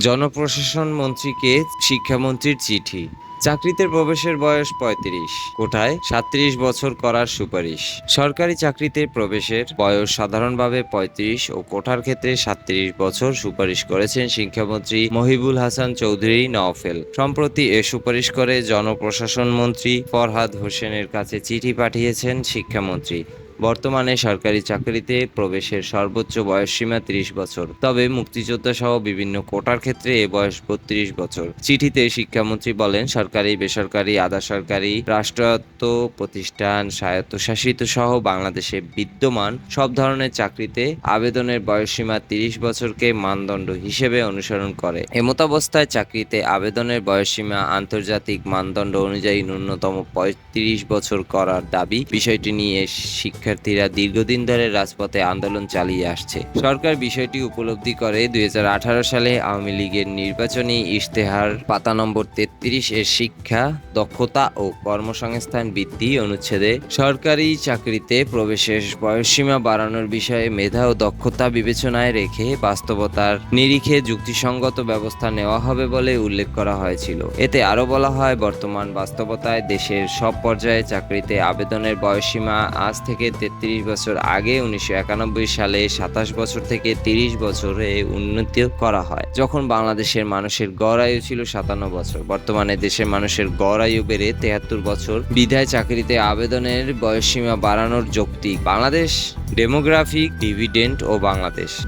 জনপ্রশাসন মন্ত্রীকে শিক্ষামন্ত্রীর চিঠি। চাকরিতে প্রবেশের বয়স ৩৫, কোটায় ৩৭ বছর করার সুপারিশ। সরকারি চাকরিতে প্রবেশের বয়স সাধারণভাবে ৩৫ ও কোটার ক্ষেত্রে ৩৭ বছর সুপারিশ করেছেন শিক্ষামন্ত্রী মহিবুল হাসান চৌধুরী নওফেল। সম্প্রতি এ সুপারিশ করে জনপ্রশাসন মন্ত্রী ফরহাদ হোসেনের কাছে চিঠি পাঠিয়েছেন শিক্ষামন্ত্রী। বর্তমানে সরকারি চাকরিতে প্রবেশের সর্বোচ্চ বয়সসীমা ৩০ বছর, তবে মুক্তিযোদ্ধা সহ বিভিন্ন কোটার ক্ষেত্রে এ বয়স ৩২ বছর। চিঠিতে শিক্ষামন্ত্রী বলেন, সরকারি, বেসরকারি, আধা সরকারি, রাষ্ট্রায়ত্ত প্রতিষ্ঠান, স্বায়ত্তশাসিত সহ বাংলাদেশে বিদ্যমান সব ধরনের চাকরিতে আবেদনের বয়সসীমা ৩০ বছরকে মানদণ্ড হিসেবে অনুসরণ করে। এমতাবস্থায় চাকরিতে আবেদনের বয়সসীমা আন্তর্জাতিক মানদণ্ড অনুযায়ী ন্যূনতম ৩৫ বছর করার দাবি। বিষয়টি নিয়ে শিক্ষার্থীরা দীর্ঘদিন ধরে রাজপথে আন্দোলন চালিয়ে আসছে। সরকার বিষয়টি উপলব্ধি করে ২০১৮ সালে আওয়ামী লীগের নির্বাচনী ইশতেহার পাতা নম্বর ৩৩ এর শিক্ষা, দক্ষতা ও কর্মসংস্থান বৃদ্ধি অনুচ্ছেদে সরকারি চাকরিতে প্রবেশের বয়সসীমা বাড়ানোর বিষয়ে মেধা ও দক্ষতা বিবেচনায় রেখে বাস্তবতার নিরিখে যুক্তিসঙ্গত ব্যবস্থা নেওয়া হবে বলে উল্লেখ করা হয়েছিল। এতে আরও বলা হয়, বর্তমান বাস্তবতায় দেশের সব পর্যায়ে চাকরিতে আবেদনের বয়সসীমা আজ থেকে ৩৩ বছর আগে ১৯৯১ সালে ২৭ বছর থেকে ৩০ বছরে উন্নীত করা হয়, যখন বাংলাদেশের মানুষের গড় আয়ু ছিল ৫৭ বছর। বর্তমানে দেশের মানুষের গড় আয়ু বেড়ে ৭৩ বছর, বিধায় চাকরিতে আবেদনের বয়সসীমা বাড়ানোর যৌক্তিক। বাংলাদেশ ডেমোগ্রাফিক ডিভিডেন্ড ও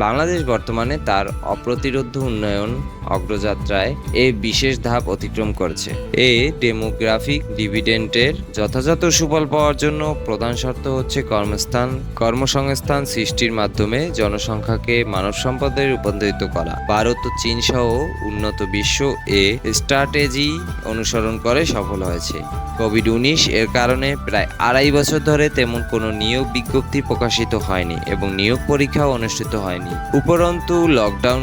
বাংলাদেশ বর্তমানে তার অপ্রতিরোধ্য উন্নয়ন অগ্রযাত্রায় এ বিশেষ ধাপ অতিক্রম করেছে। এই ডেমোগ্রাফিক ডিভিডেন্ডের যথাযথ সুফল পাওয়ার জন্য প্রধান শর্ত হচ্ছে কর্মসংস্থান সৃষ্টির মাধ্যমে জনসংখ্যাকে মানব সম্পদে রূপান্তরিত করা। ভারত ও চীন সহ উন্নত বিশ্ব এ স্ট্র্যাটেজি অনুসরণ করে সফল হয়েছে। কোভিড-১৯ এর কারণে প্রায় ২.৫ বছর ধরে তেমন কোনো নিয়োগ বিজ্ঞপ্তি প্রকাশিত হয়নি এবং নিয়োগ পরীক্ষাও অনুষ্ঠিত হয়নি। উপরন্তু লকডাউন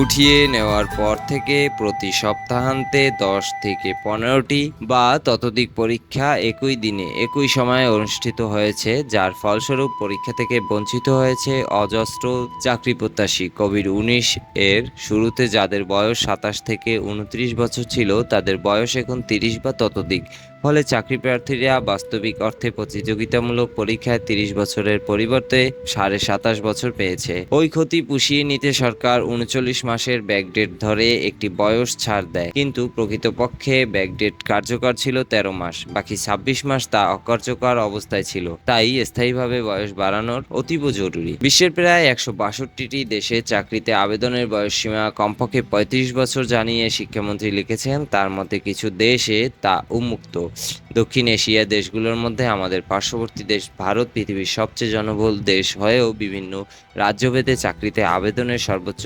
উঠিয়ে নেওয়ার পর থেকে প্রতি সপ্তাহান্তে ১০ থেকে ১৫টি বা ততোধিক পরীক্ষা একই দিনে একই সময়ে অনুষ্ঠিত হয়েছে, যার ফলস্বরূপ পরীক্ষা থেকে বঞ্চিত হয়েছে অজস্র চাকরি প্রত্যাশী। কোভিড-১৯ এর শুরুতে যাদের বয়স ২৭ থেকে ২৯ বছর ছিল, তাদের বয়স এখন ৩০ বা ততোধিক। ফলে চাকরি প্রার্থীরা বাস্তবিক অর্থে প্রতিযোগিতামূলক পরীক্ষায় ৩০ বছরের পরিবর্তে ২৭.৫ বছর পেয়েছে। ওই ক্ষতি পুষিয়ে নিতে সরকার ৩৯ মাসের ব্যাকডেট ধরে একটি বয়স ছাড় দেয়, কিন্তু প্রকৃতপক্ষে ব্যাকডেট কার্যকর ছিল ১৩ মাস, বাকি ২৬ মাস তা অকার্যকর অবস্থায় ছিল। তাই স্থায়ীভাবে বয়স বাড়ানোর অতীব জরুরি। বিশ্বের প্রায় ১৬২টি দেশে চাকরিতে আবেদনের বয়সসীমা কমপক্ষে ৩৫ বছর জানিয়ে শিক্ষামন্ত্রী লিখেছেন। তার মধ্যে কিছু দেশে তা উন্মুক্ত। দক্ষিণ এশিয়ার দেশগুলোর মধ্যে আমাদের পার্শ্ববর্তী দেশ ভারত পৃথিবীর সবচেয়ে জনবহুল দেশ হয়েও বিভিন্ন রাজ্যভেদে চাকরিতে আবেদনের সর্বোচ্চ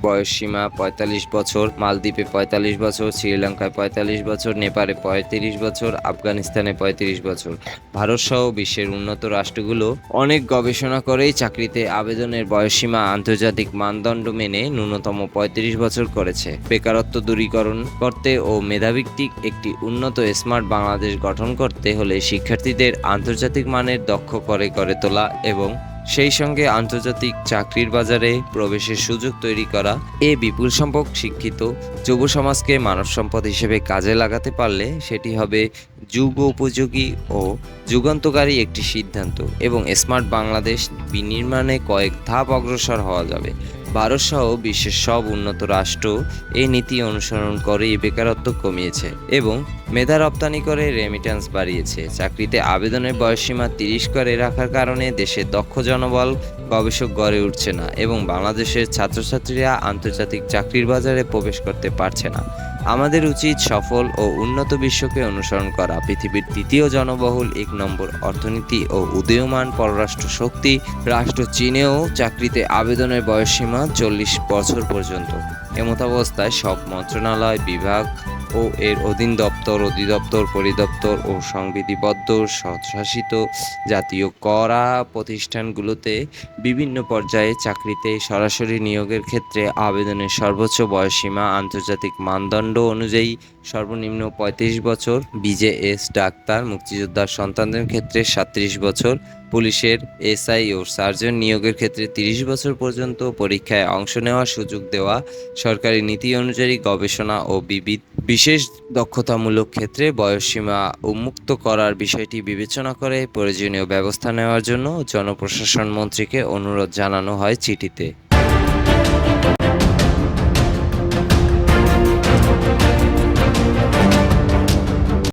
বয়সসীমা ৪৫ বছর, মালদ্বীপে ৪৫ বছর, শ্রীলঙ্কায় ৪৫ বছর, নেপালে ৩৫ বছর, আফগানিস্তানে ৩৫ বছর। ভারত সহ বিশ্বের উন্নত রাষ্ট্রগুলো অনেক গবেষণা করেই চাকরিতে আবেদনের বয়সসীমা আন্তর্জাতিক মানদণ্ড মেনে ন্যূনতম ৩৫ বছর করেছে। বেকারত্ব দূরীকরণ করতে ও মেধাভিত্তিক একটি উন্নত স্মার্ট বাংলাদেশ গঠন করতে হলে শিক্ষার্থীদের আন্তর্জাতিক মানের দক্ষ করে তোলা এবং সেই সঙ্গে আন্তর্জাতিক চাকরির বাজারে প্রবেশের সুযোগ তৈরি করা। বিপুল সংখ্যক শিক্ষিত যুব সমাজকে মানব সম্পদ হিসেবে কাজে লাগাতে পারলে সেটি হবে যুগ উপযোগী ও যুগান্তকারী একটি সিদ্ধান্ত এবং স্মার্ট বাংলাদেশ বিনির্মাণে কয়েক ধাপ অগ্রসর হওয়া যাবে। ভারত সহ বিশ্বের সব উন্নত রাষ্ট্র এই নীতি অনুসরণ করে বেকারত্ব কমিয়েছে এবং মেধা রপ্তানি করে রেমিট্যান্স বাড়িয়েছে। চাকরিতে আবেদনের বয়সসীমা ৩০ করে রাখার কারণে দেশে দক্ষ জনবল গবেষক গড়ে উঠছে না এবং বাংলাদেশের ছাত্রছাত্রীরা আন্তর্জাতিক চাকরির বাজারে প্রবেশ করতে পারছে না। আমাদের উচিত সফল ও উন্নত বিশ্বকে অনুসরণ করা। পৃথিবীর দ্বিতীয় জনবহুল ১ নম্বর অর্থনীতি ও উদীয়মান পররাষ্ট্র শক্তি রাষ্ট্র চীনেও চাকরিতে আবেদনের বয়সসীমা ৪০ বছর পর্যন্ত। এমতাবস্থায় সব মন্ত্রণালয়, বিভাগ ও ও এর অধীন দপ্তর, অধিদপ্তর, পরিদপ্তর ও সংবিধিবদ্ধ স্বশাসিত জাতীয় করা প্রতিষ্ঠানগুলোতে বিভিন্ন পর্যায়ে চাকরিতে সরাসরি নিয়োগের ক্ষেত্রে আবেদনের সর্বোচ্চ বয়সসীমা আন্তর্জাতিক মানদণ্ড অনুযায়ী সর্বনিম্ন ৩৫ বছর, বিজেএস, ডাক্তার, মুক্তিযোদ্ধার সন্তানদের ক্ষেত্রে ৩৭ বছর, পুলিশের এসআই ও সার্জন নিয়োগের ক্ষেত্রে ৩০ বছর পর্যন্ত পরীক্ষায় অংশ নেওয়ার সুযোগ দেওয়া, সরকারি নীতি অনুযায়ী গবেষণা ও বিশেষ দক্ষতামূলক ক্ষেত্রে বয়সসীমা উন্মুক্ত করার বিষয়টি বিবেচনা করে প্রয়োজনীয় ব্যবস্থা নেওয়ার জন্য জনপ্রশাসন মন্ত্রীকে অনুরোধ জানানো হয় চিঠিতে।